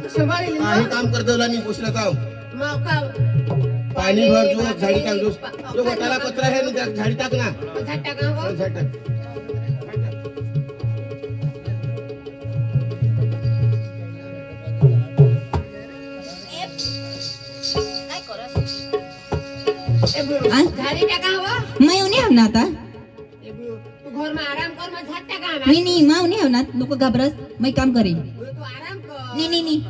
काही काम करतो मी पोचला जाऊ पाणी भर जो झाडी टाक जो त्याला पत्र आहे ना झाडी टाक ना झाड टाक झाडी टाका हवा मैं उन्हें हम ना था तू घर में आराम कर मैं झाड टाका ना नहीं मैं उन्हें हम ना नको घबरस मैं काम करें तू आराम कर नहीं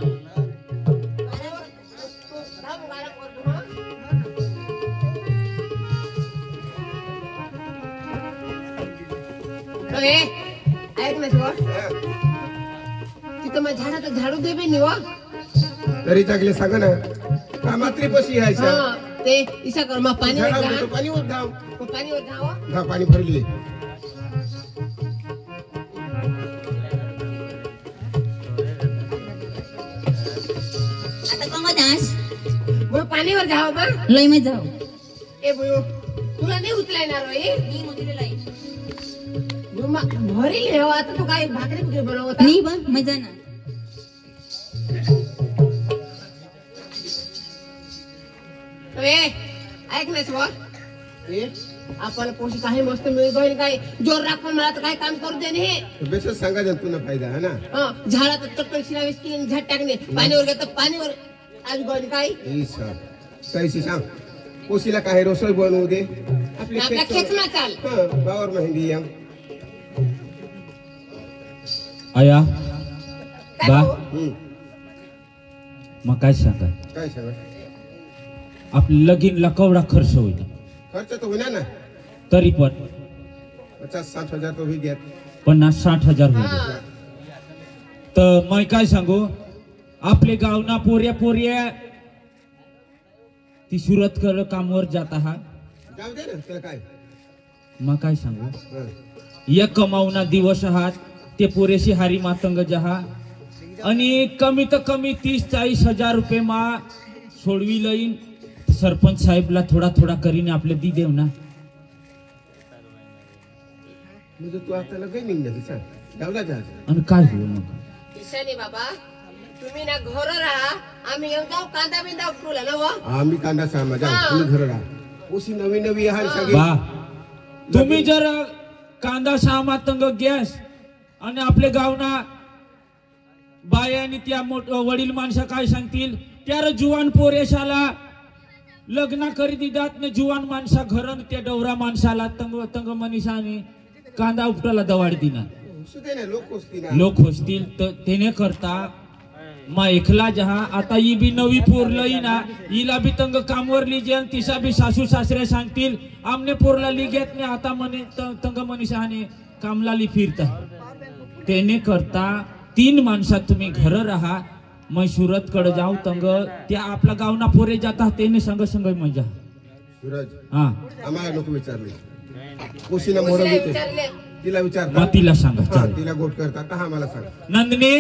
ऐक ना शिवा तिथं मग झाडात झाडू दे बी निवा तरी टाकले सांग ना का मात्री पशी आहे ते इसा कर मग पाणी पाणी वर धाव धाव पाणी भरली आता कोण दास मग पाणीवर जाव बा लय में जाओ ए बुयो तुला नाही उचलायणार होय नहीं मुझे लाई भरी लेवा आता तू काय भाकरी बुकरी बनवता नहीं बा मैं जाना ऐक ना शिवा आपण पोशी काही मस्त मिळतोय काय जोर राखून मला तर काय काम करू दे नाही बेसच सांगा तुला फायदा है ना झाडात चक्कर शिरावेस की झाड टाकणे पाणीवर घेत पाणीवर आज गोल काय कैसी सांग पोशीला काय रसोई बनवू दे आपल्या खेचमा चाल बावर मेहंदी या आया बा मग काय सांगा आपल्या लगीनला केवढा खर्च होईल खर्च तो होईना ना तरी पण 50-60 हजार तो होई द्या 50-60 हजार होईल तर मैं काय सांगू आपले गावना पोऱ्या ती सुरत कर कामवर जाता हा जाऊ दे ना त्याला काय मग काय सांगू एक कमावना दिवस आहात ते पुरेशी हारी मातंग जहा आणि कमी तर कमी 30-40 हजार रुपये मा सोडवी लईन सरपंच साहेबला थोडा करीने आपले दी देव ना म्हणजे तू आता लगे निघणार सांग जाऊ जा आणि काय होईल मग ईशानी बाबा तुम्ही ना घर राहा आम्ही जाऊ कांदा बिंदा उपटूला ना वा आम्ही कांदा सामा जाऊ तुम्ही घर राहा ओशी नवी आहे सगळी बा तुम्ही जर कांदा सामा तंग गॅस आणि आपले गावना बाय आणि त्या वडील माणसा काय सांगतील त्यार जुवान पोरेशाला लग्न करी दिदात ने जुवान माणसा घरन त्या डवरा माणसाला तंग मनीषाने कांदा उपटाला दवाड दिना लोक होसतील तर तेने करता मा एकला जहा आता ही बी नवी पोरलई ना हिला बी तंग कामवर लिजे तिसा बी सासू सासरे सांगतील आमने पोरला लिगेत ने आता मने तंग मनीषाने कामला ली फिरता तेने करता 3 माणसात तुम्ही घर राहा मैं सुरत कडे जाऊ तंग त्या आपला गावना पोरे जाता तेने संग मजा सूरज हा आम्हाला नको विचारले ओशीना मोर होते तिला विचार तिला सांगा चाल तिला गोट करता का आम्हाला सांग नंदनी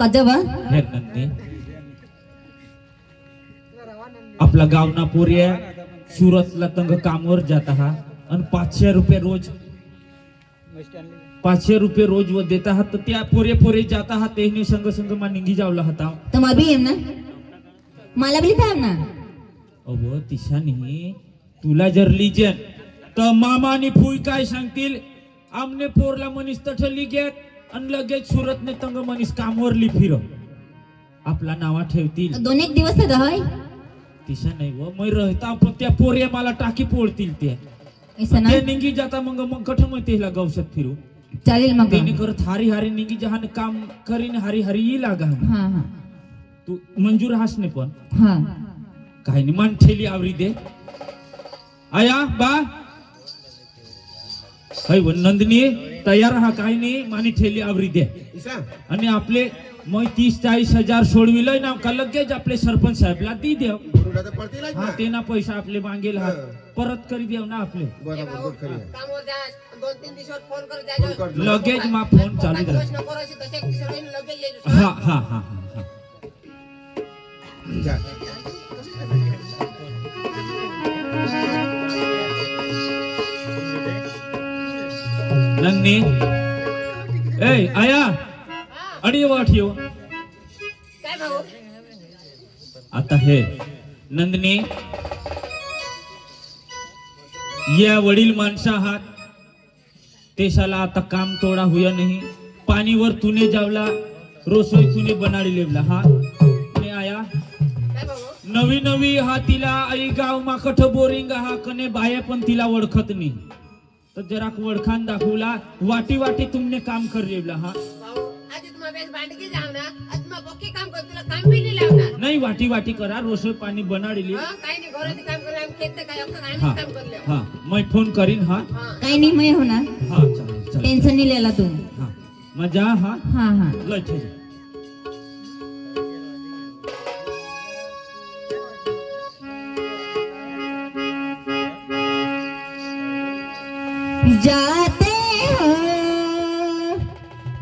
कजवा हे नंदनी आपला गावना पोरे सुरतला तंग कामवर जाता हा आणि 500 रुपये रोज 500 रुपये रोज व देता हा तर त्या पोरे जाता हा तेने संग मा निंगी जावला होता तुम अभी है ना मला भी था ना अव तिशा नाही तुला जर लिजन तर मामानी फुई काय सांगतील आमने पोरला मनीस तठ लिगेत आणि लगेच सुरतने तंग मनीस कामवर ली फिर आपला नावा ठेवतील 2-1 दिवस रहाय तिशा नाही व मैं रहता पण त्या पोरे मला टाकी पोळतील ते निंगी जाता मग कठ मग तेला गवसत फिरू चालेल मग तेने करत हारी निंगी जहान काम करीन हारी ही लागा हां तू मंजूर हासने पण हां काही नाही मान ठेली आवरी दे आया बा हाय नंदिनी तयार हा काही नाही मानी ठेली आवरी दे आणि आपले मग 30-40 हजार सोडविलंय ना का लगेच आपले सरपंच साहेबला दी देव हा ते ना पैसा आपले मागेल हा परत करी देव ना आपले लगेच मा फोन चालू हा हा हा नंदनी ए आया अडी वाट येऊ काय भाऊ आता हे नंदनी या वडील माणसा आहात देशाला आता काम तोड़ा हुआ नहीं पानी वर तूने जावला रसोई तूने बनाडी लेवला हा ने आया काय भाऊ नवी नवी हा तिला आई गाव मा कठ बोरिंग हा कने बाया पण तिला ओळखत नाही तर जरा वडखान दाखवला वाटी वाटी तुमने काम कर लेवला हा भाऊ आज तुम्हा बेस भांडकी जाव ना आज तुम्हा बोकी काम कर तुला काम बी नाही लावणार नाही वाटी वाटी करा रसोई पाणी बनाडी ले काही नाही घरात काम करू आम्ही खेत काय आम्ही हा काम करले हा मैं फोन करीन हा काही नाही मग होणार हा चालेल चालेल टेन्शन नाही लेला तू हा मजा हा हा हा लय ठे जाते हो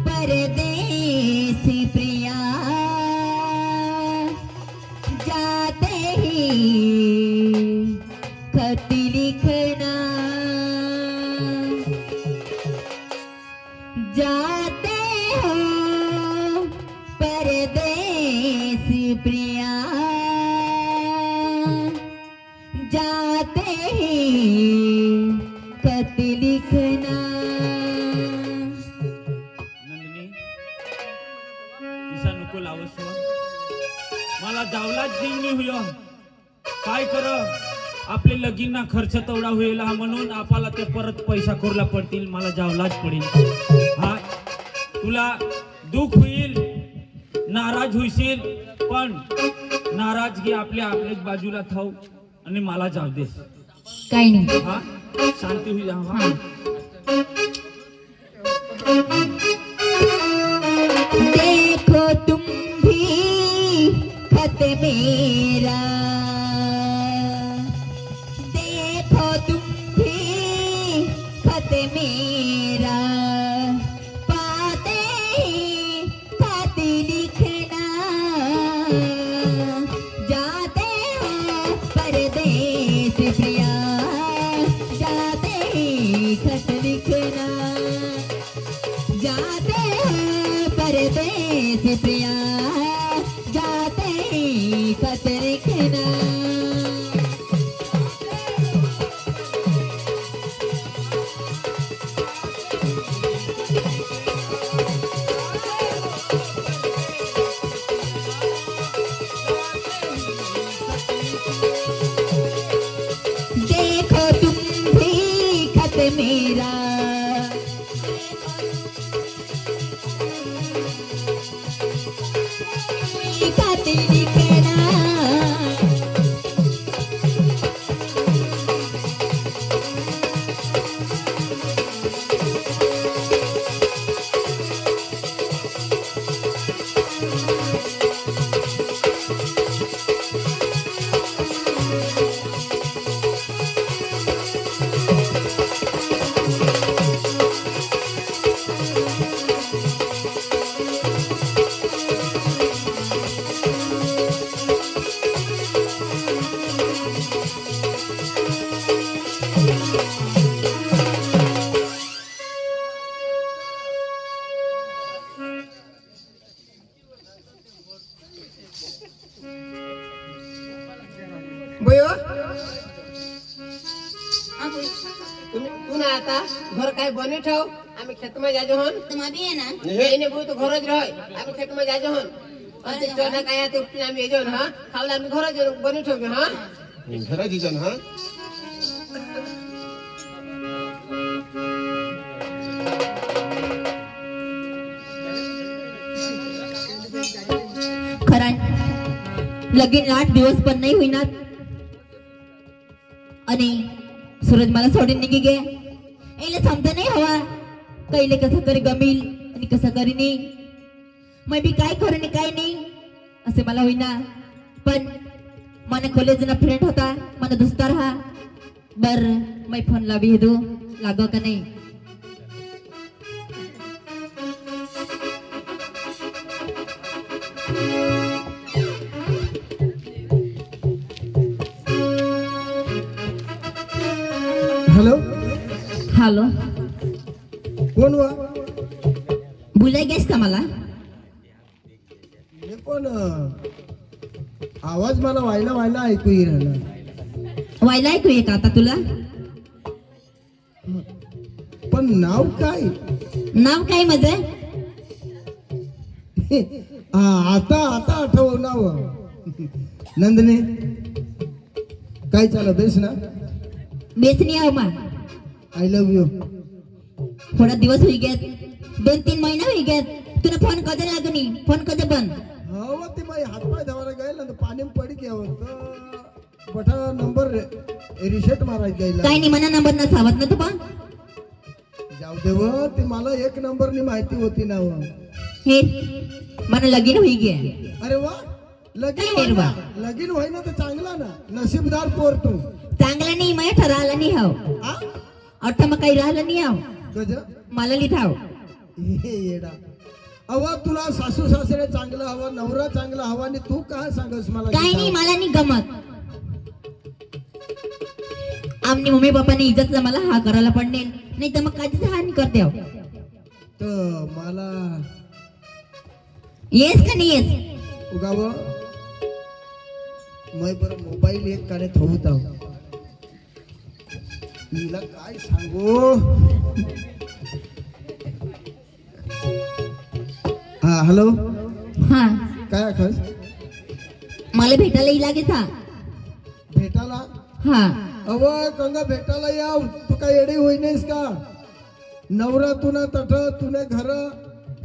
परदेसी प्रिया जाते ही खत लिखना जाते हो परदेसी प्रिया जाते ही खत लिखना नंदिनी तिचा नको लावस मला जावलाच जीव नाही हुयो काय कर आपले लगीना खर्च तेवढा होईल हा म्हणून आपल्याला ते परत पैसा कोरला पडतील मला जावलाच पडेल हा तुला दुःख होईल नाराज होशील पण नाराजगी आपल्या आपल्याच बाजूला थाव आणि मला जाऊ दे काही नाही हा शांति हुई जाओ हाँ। देखो तुम भी खत मेरा देखो तुम भी खत मेरा पाते ही खत लिखना जाते हो परदेस प्रिया जाते ही खत लिखना जाते हैं परदेस प्रिया जाते ही खत लिखना देखो तुम भी खत मेरा खत लिखना बयो तू ना आता घर काय बनी ठेव आम्ही खेत में जाजो हन तुम्हारी है ना एने बोल तो घर ज रह आम्ही खेत में जाजो हन आणि चोना काय ते उपटी आम्ही येजो ना खावला आम्ही घर ज बनी ठेव हा घरा जिजन हा खरा लगीन 8 दिवस पण नाही होईनात आणि सूरज मला सोडून निघी गे एले समजा नाही हवा कैले कसं करी गमील आणि कसं करी नाही मैं बी काय करू आणि काय नाही असे मला होईना पण मन कॉलेजना फ्रेंड होता मन दुस्तार हा बर मैं फोन लावी हेदू लागो का नाही हॅलो हॅलो कोण वा गेस का मला? मी पण आवाज मला व्हायला ऐकू येईल. व्हायला ऐकू ये का आता तुला? पण नाव काय? नाव काय माझं? आता आठव नाव. नंदनी काय चालू बेस ना? बेसनी आव मा. I love you. थोडा दिवस होई गेत, 2-3 महिना होई गेत. तुला फोन कधी लागनी? फोन कधी बंद? हो ते माझे हातपाय धावायला गेला तर पाणी पडी घ्यावं बटा नंबर रिसेट मारायला गेला. काय नाही मना नंबर नसावत ना तू पण. जाऊ देव ते मला एक नंबरनी माहिती होती ना. हे मला लगीन होई गे. अरे वा लगीन होई ना तर चांगला ना. नशीबदार पोर तू. चांगला नाही माझ्या ठराला नाही हाव. आता मग काही राहिलं नाही हाव. गज मला लिहाव. हे येडा अवा तुला सासू सासरे चांगलं हवं, नवरा चांगला हवा आणि तू काय सांगस मला? काय नाही मला नाही गमत. आमनी मम्मी पप्पाने इज्जतला मला हा करायला पडणे नाही तर मग कधीच हा नाही करते. तर मला येस का नाही येस? उगाव मै बरं मोबाईल एक काढे ठेवत आहो. तिला काय सांगू? हा हॅलो. हा काय आखस? मला भेटायला येईल लागेल हा. भेटायला? हा अव गंगा भेटायला याव. तू काय येडी होई नाहीस का? नवरा तुना तठ तुने घर,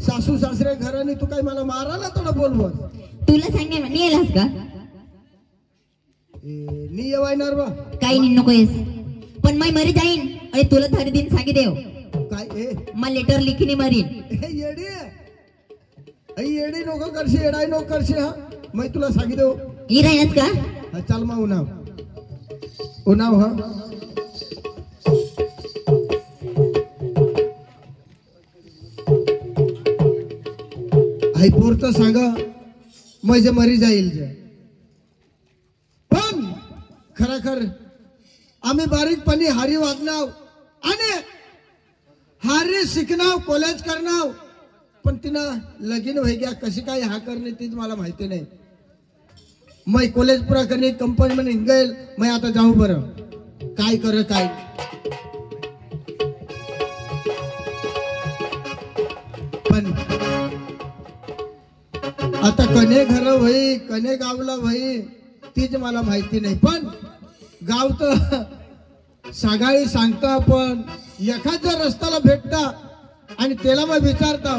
सासू सासरे घर आणि तू काय मला मारायला थोडं बोलवस? तुला सांगे म्हणे येलास का? नी येवायणार बा. काही नाही नको येस. पण मी मरी जाईन आणि तुला धरी दिन सांगी देव. काय मला लेटर लिखीने मरीन. हे येडी येडी नको करशे, येडाई नको करशे. हा मी तुला सांगी देऊ. ही राहीनच का? हा चाल मग उन्हाव हा. आई पोरत सांग म्हणजे मरी जाईल. पण खराखर आम्ही बारीकपणी हारी वागनाव आणि हारी शिकनाव, कॉलेज करनाव. पण तिनं लगीन व्हाय गया कशी काय हा करणे तीच मला माहिती नाही. मैं कॉलेज पुरा करणे कंपनी मध्ये हिंगेल. मैं आता जाऊ बरं काय कर काय. पण आता कने घर होई कने गावला होई तीच मला माहिती नाही. पण गाव तर सकाळी सांगता पण एखाद्या रस्त्याला भेटता आणि त्याला मग विचारता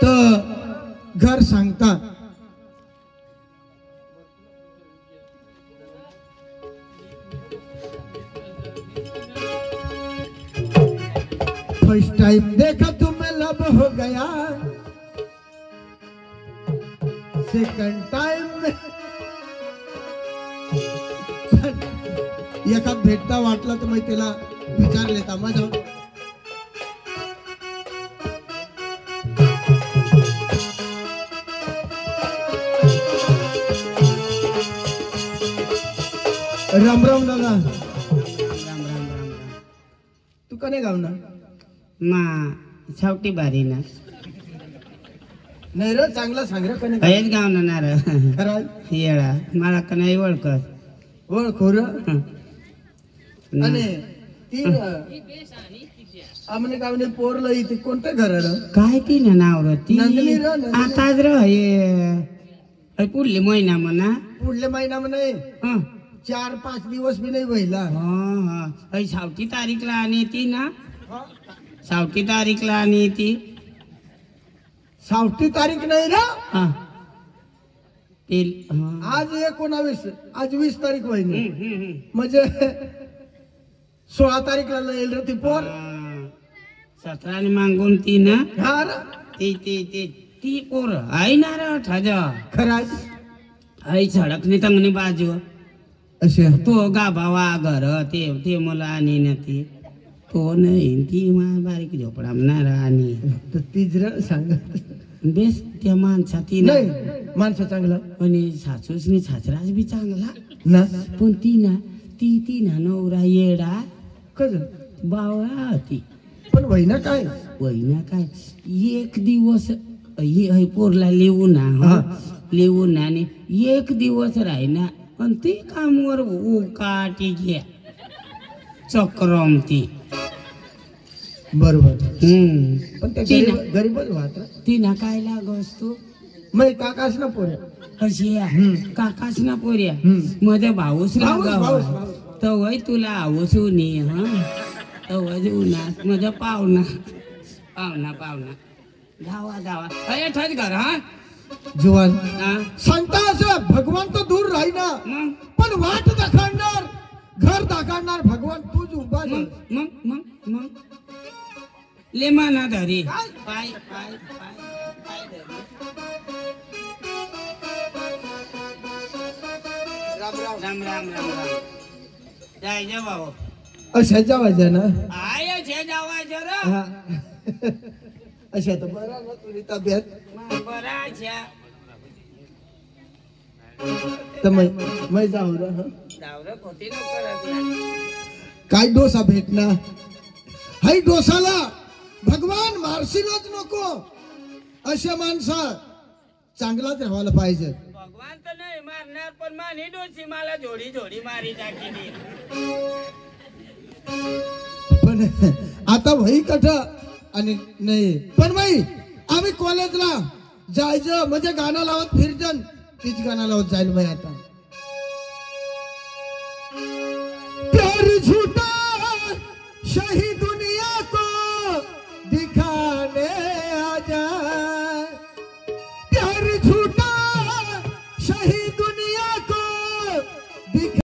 तर घर सांगता. फर्स्ट टाइम देखा तुम्हें लब हो गया, सेकंड टाइम एखाद भेटता वाटला तर मग त्याला विचार लेता मजा. राम राम दादा. राम राम राम राम. तू कने गाव ना? मा छावटी बारी ना. नाही रे चांगला सांग रे कने हेच गाव ना रे. खरा येळा मला का नाही ओळखत. ओळखो र. आणि ती आमने गावने पोरलं इथे कोणतं घर र? काय ती ना नाव र ती? नंदिनी र, नंदिनी. आताच र हे पुढले महिना म्हणा. पुढल्या महिना म्हणे 4-5 दिवस बी नाही व्हायला. सावटी तारीखला आणि ती ना. सावटी तारीखला आणि ती. सावटी तारीख नाही रा. आज 19, आज 20 तारीख होईल. म्हणजे 16 तारीखला येईल रे ती पोर. 17 मागून ती ना. हा रा. ती पोर आई ना रे 8,000. खराच आई सडकने तंगणी बाजू. अशा तो गाभावा घर ते मला आणि ना ती तो नाही ती मा बारीक झोपडा ना आणि तर तीच र सांग. बेस त्या माणसाती नाही माणसं चांगला आणि सासूसनी सासराच बी चांगला ना. पण ती ना नवरा येडा कस बावळा ती. पण वहिना काय वहिना काय एक दिवस हे पोरला लिहू ना हा. लिहू ना आणि एक दिवस राहिना पण ते कामवर काटी घ्या चक्रम ती बरोबर हम्म पण ते ती ना. गरीबच वाहत तिना काय लागस तू मग काकाच ना पोरे कशी काकाच ना पोऱ्या हम्म. माझ्या भाऊस भाऊस, लागावा भाऊस, भाऊस. तवय तुला आवस उनी हा तवय उन्हात माझा पाहुणा पाहुणा पाहुणा धावा धावा अरे ठच घर हा जुवान हा सांगता असं भगवान तर दूर राहीना मग पण वाट दाखवणार घर दाखवणार भगवान तूच उभा आहे. मग मग मग मग ले माना धरी पाय पाय पाय पाय धरी राम राम राम राम जय जय भाऊ अशाच्या वाजा ना आय छे जावायचं र हा. अशा तर बरं ना तुझी तब्येत बरा छे तर मै जाऊ रे हं. डावरे खोटी न करत ना काय डोसा भेटणार हाय डोसाला भगवान मारशीलच नको अशा माणसा चांगलाच राहायला पाहिजे भगवान तर नाही मारणार पण मानी डोसी मला जोडी जोडी मारी टाकली पण आता वही कठ आणि नाही पण बाई आम्ही कॉलेजला जायचं म्हणजे गाणं लावत फिरजन तीच गाणं लावत जाईल बाई आता प्यार झूठा शहीद